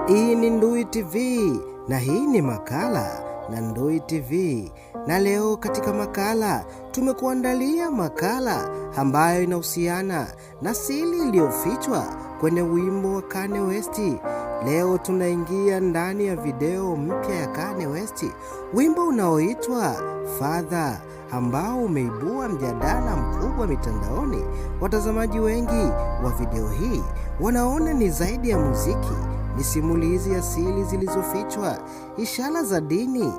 Hii ni Ndui TV na hii ni makala na Ndui TV, na leo katika makala tumekuandalia makala ambayo inahusiana na siri iliyofichwa kwenye wimbo wa Kanye West. Leo tunaingia ndani ya video mpya ya Kanye West, wimbo unaoitwa Father, ambao umeibua mjadala mkubwa mitandaoni. Watazamaji wengi wa video hii wanaona ni zaidi ya muziki, ni simulizi ya siri zilizofichwa, ishara za dini,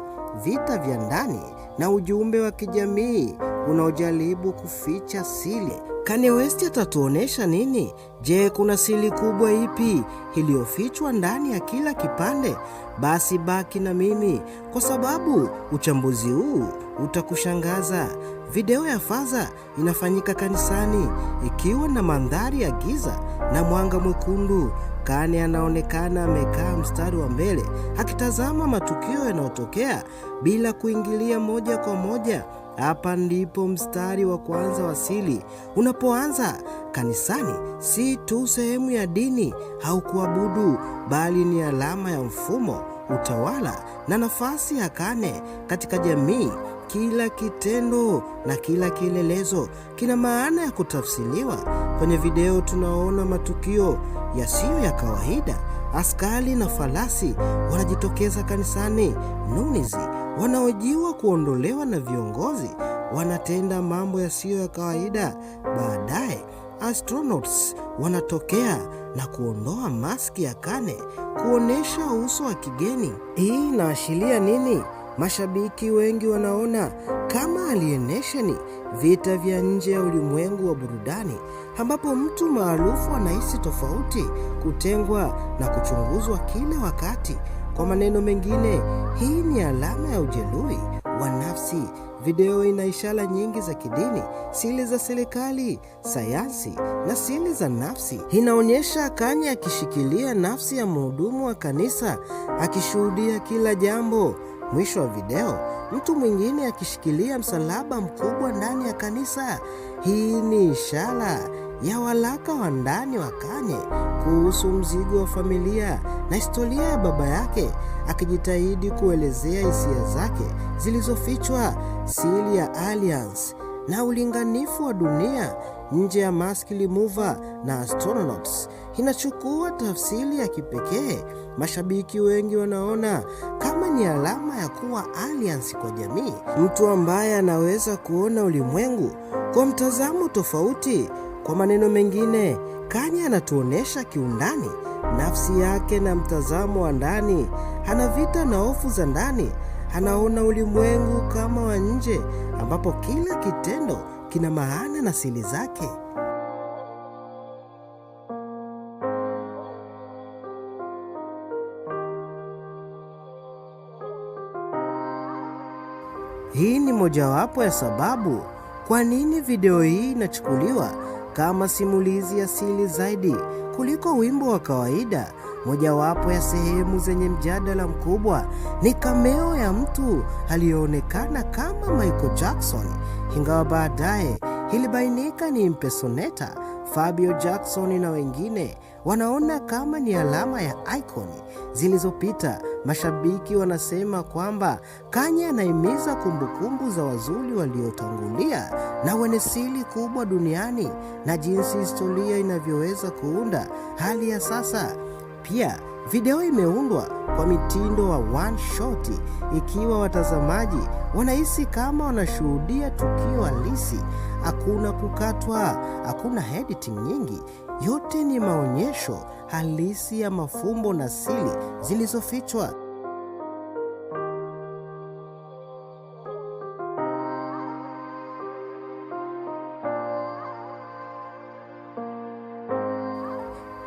vita vya ndani na ujumbe wa kijamii unaojaribu kuficha siri. Kanye West atatuonesha nini? Je, kuna siri kubwa ipi iliyofichwa ndani ya kila kipande? Basi baki na mimi kwa sababu uchambuzi huu utakushangaza. Video ya Father inafanyika kanisani ikiwa na mandhari ya giza na mwanga mwekundu. Kanye anaonekana amekaa mstari wa mbele akitazama matukio yanayotokea bila kuingilia moja kwa moja. Hapa ndipo mstari wa kwanza wa siri unapoanza. Kanisani si tu sehemu ya dini au kuabudu, bali ni alama ya mfumo, utawala na nafasi ya Kanye katika jamii. Kila kitendo na kila kielelezo kina maana ya kutafsiriwa. Kwenye video tunaona matukio yasiyo ya kawaida. Askari na farasi wanajitokeza kanisani. Nunizi wanaojiwa kuondolewa na viongozi wanatenda mambo yasiyo ya kawaida. Baadaye astronauts wanatokea na kuondoa maski ya Kanye kuonesha uso wa kigeni. Hii inaashiria nini? Mashabiki wengi wanaona kama alienation, vita vya nje ya ulimwengu wa burudani, ambapo mtu maarufu anahisi tofauti, kutengwa na kuchunguzwa kila wakati. Kwa maneno mengine, hii ni alama ya ujeuri wa nafsi. Video ina ishara nyingi za kidini, siri za serikali, sayansi na siri za nafsi. Inaonyesha Kanye akishikilia nafsi ya mhudumu wa kanisa, akishuhudia kila jambo. Mwisho wa video, mtu mwingine akishikilia msalaba mkubwa ndani ya kanisa. Hii ni ishara ya waraka wa ndani wa Kanye kuhusu mzigo wa familia na historia ya baba yake, akijitahidi kuelezea hisia zake zilizofichwa. Siri ya alliance na ulinganifu wa dunia nje ya mask remover na astronauts inachukua tafsiri ya kipekee. Mashabiki wengi wanaona kama ni alama ya kuwa alliance kwa jamii, mtu ambaye anaweza kuona ulimwengu kwa mtazamo tofauti. Kwa maneno mengine, Kanye anatuonesha kiundani nafsi yake na mtazamo wa ndani. Hana vita na hofu za ndani, anaona ulimwengu kama wa nje, ambapo kila kitendo kina maana na siri zake. Hii ni mojawapo ya sababu kwa nini video hii inachukuliwa kama simulizi ya siri zaidi kuliko wimbo wa kawaida. Mojawapo ya sehemu zenye mjadala mkubwa ni cameo ya mtu aliyeonekana kama Michael Jackson, ingawa baadaye ilibainika ni impersonator. Fabio Jackson na wengine wanaona kama ni alama ya icon zilizopita. Mashabiki wanasema kwamba Kanye anahimiza kumbukumbu za wazuri waliotangulia na wenye siri kubwa duniani, na jinsi historia inavyoweza kuunda hali ya sasa. Pia video imeundwa kwa mitindo wa one shot, ikiwa watazamaji wanahisi kama wanashuhudia tukio halisi. Hakuna kukatwa, hakuna editing nyingi, yote ni maonyesho halisi ya mafumbo na siri zilizofichwa.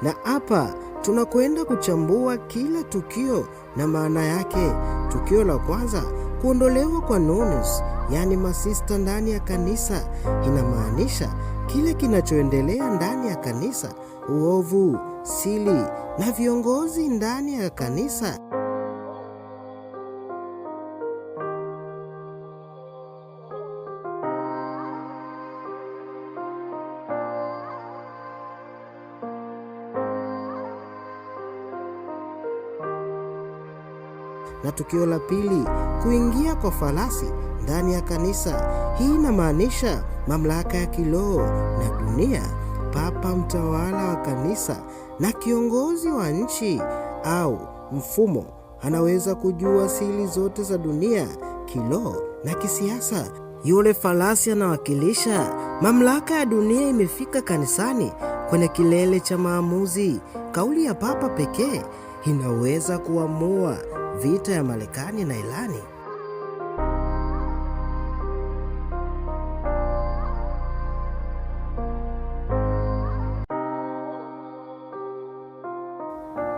Na hapa tunakwenda kuchambua kila tukio na maana yake. Tukio la kwanza, kuondolewa kwa nuns, yani masista ndani ya kanisa. Inamaanisha kile kinachoendelea ndani ya kanisa, uovu, siri na viongozi ndani ya kanisa. Na tukio la pili, kuingia kwa farasi ndani ya kanisa. Hii inamaanisha mamlaka ya kiroho na dunia. Papa, mtawala wa kanisa na kiongozi wa nchi au mfumo, anaweza kujua siri zote za dunia, kiroho na kisiasa. Yule farasi anawakilisha mamlaka ya dunia imefika kanisani kwenye kilele cha maamuzi. Kauli ya Papa pekee inaweza kuamua vita ya Marekani na Irani.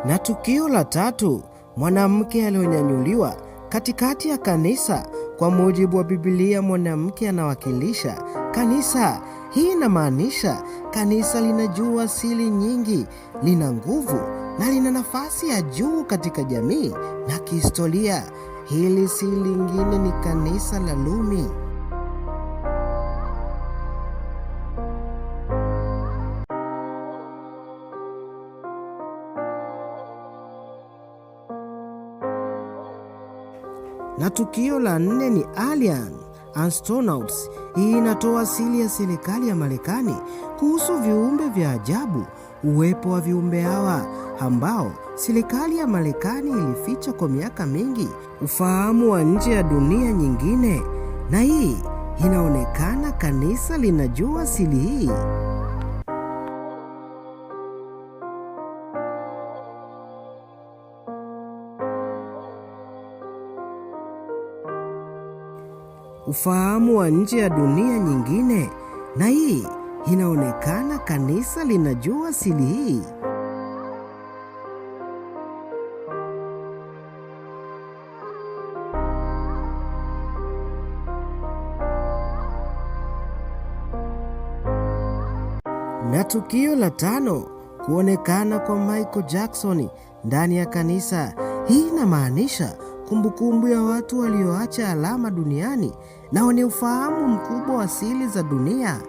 Na tukio la tatu, mwanamke aliyonyanyuliwa katikati ya kanisa. Kwa mujibu wa Biblia, mwanamke anawakilisha kanisa. Hii inamaanisha kanisa linajua siri nyingi, lina nguvu na lina nafasi ya juu katika jamii na kihistoria. Hili si lingine, ni kanisa la Rumi. Na tukio la nne ni Alien Astronauts. Hii inatoa siri ya serikali ya Marekani kuhusu viumbe vya ajabu. Uwepo wa viumbe hawa ambao serikali ya Marekani ilificha kwa miaka mingi, ufahamu wa nje ya dunia nyingine, na hii inaonekana kanisa linajua siri hii. Ufahamu wa nje ya dunia nyingine, na hii inaonekana kanisa linajua siri hii. Na tukio la tano, kuonekana kwa Michael Jackson ndani ya kanisa. Hii inamaanisha kumbukumbu ya watu walioacha alama duniani na wenye ufahamu mkubwa wa siri za dunia.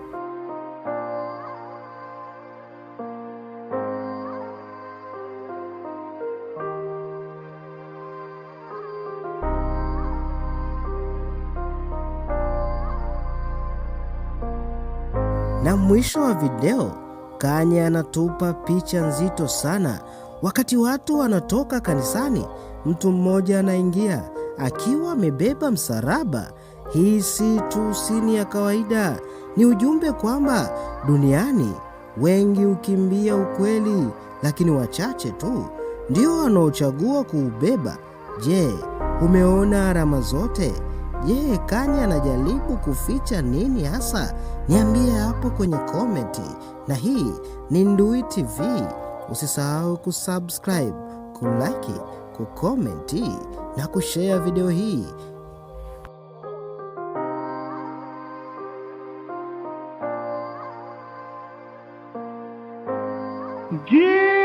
Na mwisho wa video, Kanye anatupa picha nzito sana. Wakati watu wanatoka kanisani, mtu mmoja anaingia akiwa amebeba msalaba. Hii si tu sini ya kawaida, ni ujumbe kwamba duniani wengi hukimbia ukweli, lakini wachache tu ndio wanaochagua kuubeba. Je, umeona alama zote? Je, Kanye anajaribu kuficha nini hasa? Niambie hapo kwenye komenti. Na hii ni Ndui TV. Usisahau kusubscribe, kulike, kukomenti na kushare video hii. Yeah.